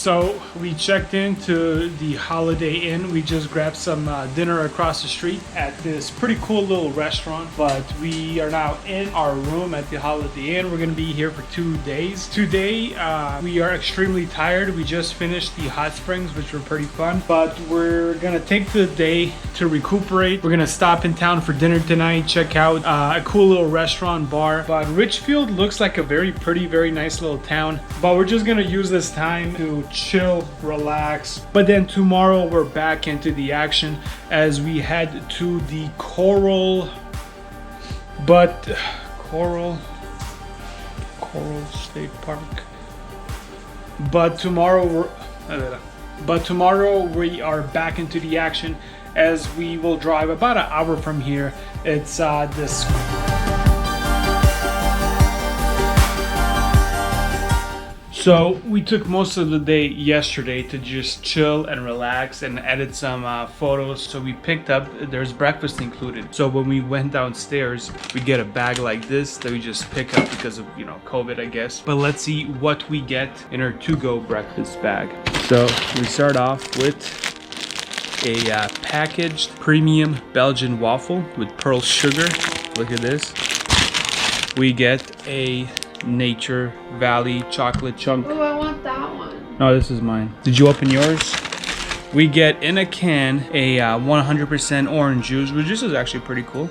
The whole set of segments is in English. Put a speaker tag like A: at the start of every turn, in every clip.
A: So we checked into the Holiday Inn. We just grabbed some dinner across the street at this pretty cool little restaurant. But we are now in our room at the Holiday Inn. We're gonna be here for 2 days. Today we are extremely tired. We just finished the hot springs, which were pretty fun. But we're gonna take the day to recuperate. We're gonna stop in town for dinner tonight, check out a cool little restaurant bar. But Richfield looks like a very pretty, very nice little town. But we're just gonna use this time to chill, relax. But then tomorrow we're back into the action as we head to the Coral State Park. But tomorrow we are back into the action as we will drive about an hour from here. It's this. So we took most of the day yesterday to just chill and relax and edit some photos. So we picked up, there's breakfast included. So when we went downstairs, we get a bag like this that we just pick up because of, COVID, I guess. But let's see what we get in our to-go breakfast bag. So we start off with a packaged premium Belgian waffle with pearl sugar. Look at this. We get a Nature Valley chocolate chunk.
B: Oh, I want that one.
A: No, this is mine. Did you open yours? We get in a can a 100% orange juice, which this is actually pretty cool.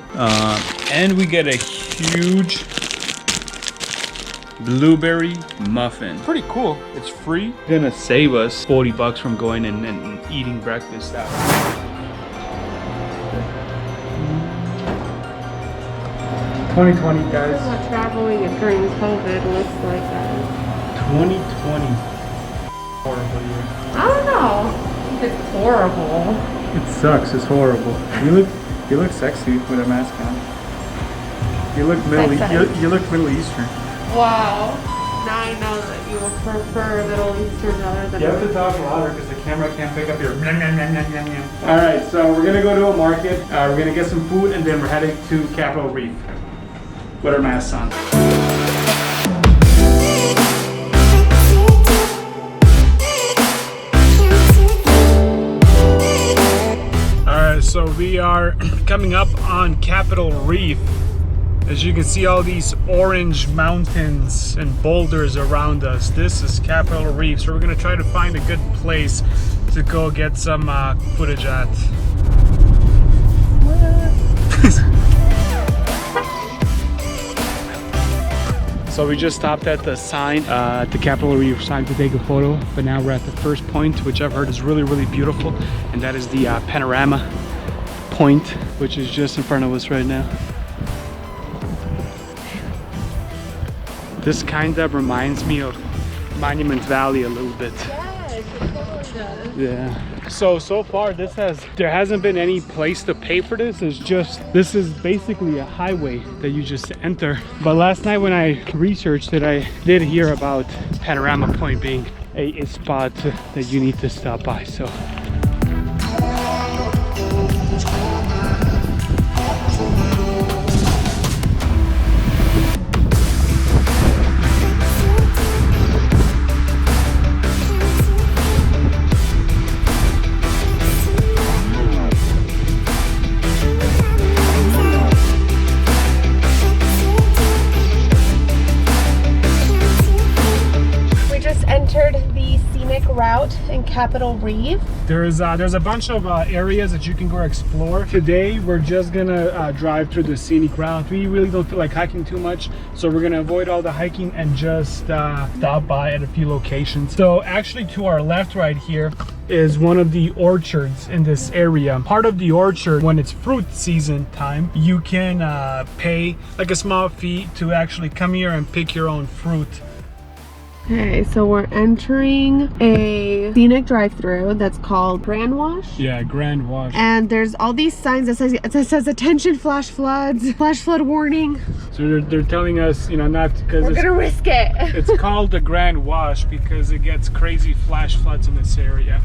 A: And we get a huge blueberry muffin. Pretty cool. It's free. It's gonna save us $40 from going and eating breakfast out. 2020, guys.
B: This is what traveling during COVID looks like, guys.
A: 2020. Horrible year.
B: I don't know. It's horrible.
A: It sucks. It's horrible. You look sexy with a mask on. You look Middle Eastern.
B: Wow. Now I know that you will prefer Middle Eastern rather than.
A: You have to talk louder because the camera can't pick up your. All right, so we're gonna go to a market. We're gonna get some food, and then we're heading to Capitol Reef with our masks on. Alright, so we are coming up on Capitol Reef. As you can see, all these orange mountains and boulders around us. This is Capitol Reef, so we're gonna try to find a good place to go get some footage at. So we just stopped at the sign, at the Capitol Reef sign to take a photo, but now we're at the first point, which I've heard is really, really beautiful, and that is the panorama point, which is just in front of us right now. This kind of reminds me of Monument Valley a little bit.
B: Yes, it totally does.
A: Yeah. So far there hasn't been any place to pay for this. This is basically a highway that you just enter. But last night when I researched it, I did hear about Panorama Point being a spot that you need to stop by. So
B: route in Capitol Reef.
A: there's a bunch of areas that you can go explore. Today we're just gonna drive through the scenic route. We really don't feel like hiking too much, so we're gonna avoid all the hiking and just stop by at a few locations. So actually to our left right here is one of the orchards in this area. Part of the orchard, when it's fruit season time, you can pay like a small fee to actually come here and pick your own fruit.
B: Okay, so we're entering a scenic drive-through that's called Grand Wash.
A: Yeah, Grand Wash.
B: And there's all these signs that says attention, flash floods, flash flood warning.
A: So they're telling us, not because
B: we're gonna risk it.
A: It's called the Grand Wash because it gets crazy flash floods in this area.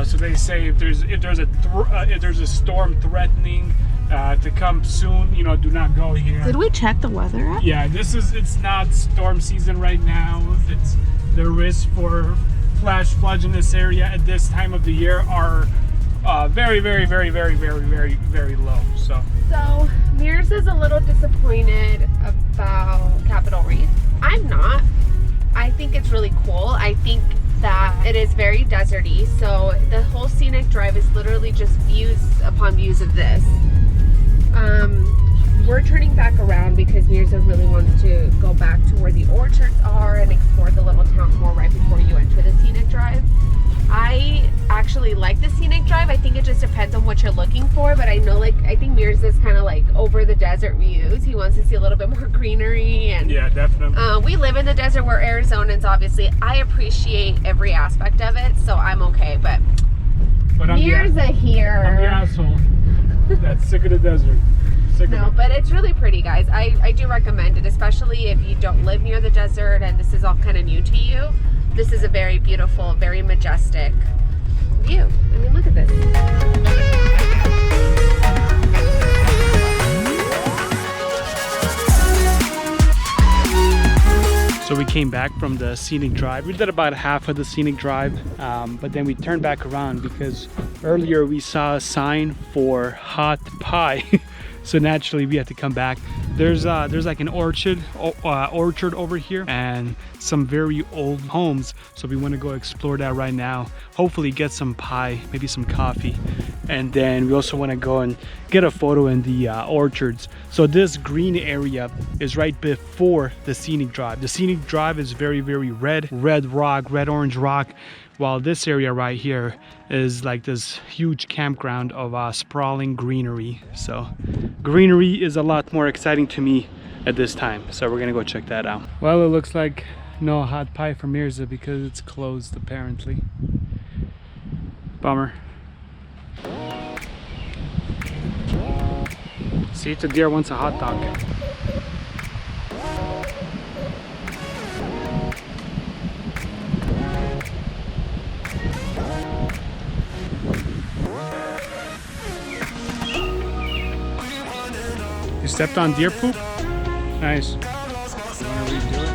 A: So they say if there's a storm threatening to come soon, do not go here.
B: Did we check the weather app?
A: Yeah, it's not storm season right now. There is for flash floods in this area at this time of the year are very low. So
B: Mears is a little disappointed about Capitol Reef. I'm not. I think it's really cool. I think that it is very deserty, so the whole scenic drive is literally just views upon views of this. We're turning back around because Mirza really wants to go back to where the orchards are and explore the little town more right before you enter the scenic drive. I actually like the scenic drive. I think it just depends on what you're looking for, but I know, like, I think Mirza's kind of like over the desert views. He wants to see a little bit more greenery, and
A: yeah, definitely.
B: We live in the desert, we're Arizonans, obviously. I appreciate every aspect of it, so I'm okay, but Mirza here.
A: I'm the asshole that's sick of the desert.
B: No, but it's really pretty, guys. I do recommend it, especially if you don't live near the desert and this is all kind of new to you. This is a very beautiful, very majestic view. I mean, look at this.
A: So we came back from the scenic drive. We did about half of the scenic drive, but then we turned back around because earlier we saw a sign for hot pie. So naturally we had to come back. There's like an orchard over here and some very old homes. So we want to go explore that right now. Hopefully get some pie, maybe some coffee. And then we also want to go and get a photo in the orchards. So this green area is right before the scenic drive. The scenic drive is very red rock, red orange rock. While this area right here is like this huge campground of sprawling greenery. So greenery is a lot more exciting to me at this time. So we're gonna go check that out. Well, it looks like no hot pie for Mirza because it's closed apparently. Bummer. See if the deer wants a hot dog. You stepped on deer poop? Nice. You want to redo it?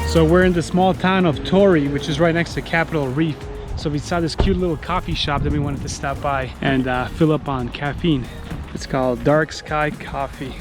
A: So we're in the small town of Torrey, which is right next to Capitol Reef. So we saw this cute little coffee shop that we wanted to stop by and fill up on caffeine. It's called Dark Sky Coffee.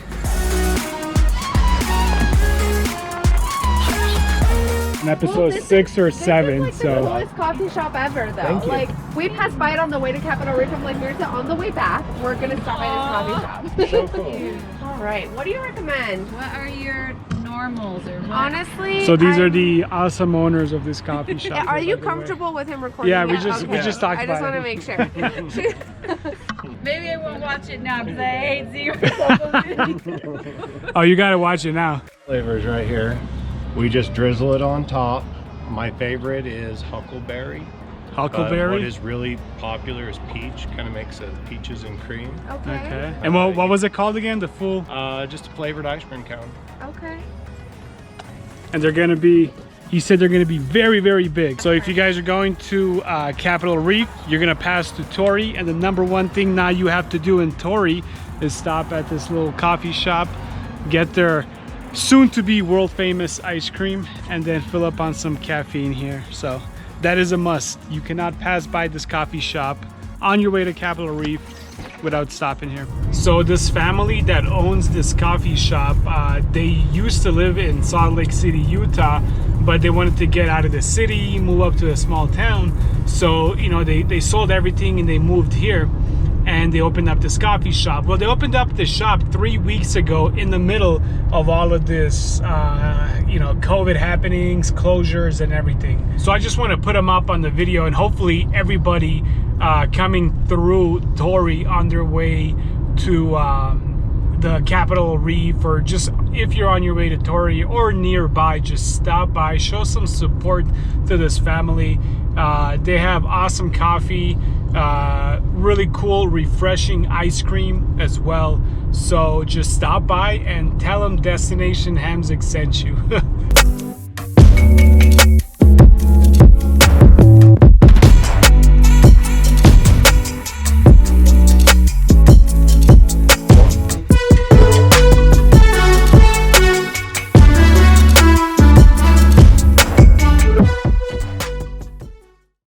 A: Episode 6 or 7.
B: This is like the coolest coffee shop ever, though. Like, we passed by it on the way to Capitol Reef. I'm like, Mirza, on the way back, we're gonna stop by this coffee shop. So cool. All right, what do you recommend?
C: What are your normals or what?
B: Honestly,
A: so these are the awesome owners of this coffee shop.
B: Are you comfortable with him recording?
A: Yeah, we just talked
B: I
A: about
B: just want to make sure.
C: Maybe I won't watch it now because I hate zero.
A: Oh, you gotta watch it now.
D: Flavors right here. We just drizzle it on top. My favorite is huckleberry.
A: Huckleberry?
D: What is really popular is peach. Kind of makes a peaches and cream.
B: Okay.
A: And what was it called again? The full?
D: Just a flavored ice cream cone.
B: Okay.
A: And they're gonna be, he said they're gonna be very big. So if you guys are going to Capitol Reef, you're gonna pass to Torrey, and the #1 thing now you have to do in Torrey is stop at this little coffee shop, get their soon to be world famous ice cream, and then fill up on some caffeine here. So that is a must. You cannot pass by this coffee shop on your way to Capitol Reef without stopping here. So this family that owns this coffee shop, they used to live in Salt Lake City, Utah, but they wanted to get out of the city, move up to a small town. So, you know, they sold everything and they moved here. And they opened up this coffee shop. Well, they opened up the shop 3 weeks ago in the middle of all of this, you know, COVID happenings, closures, and everything. So I just want to put them up on the video, and hopefully everybody coming through Torrey on their way to the Capitol Reef, or just if you're on your way to Torrey or nearby, just stop by, show some support to this family. They have awesome coffee, really cool, refreshing ice cream as well. So just stop by and tell them Destination Hamzik sent you.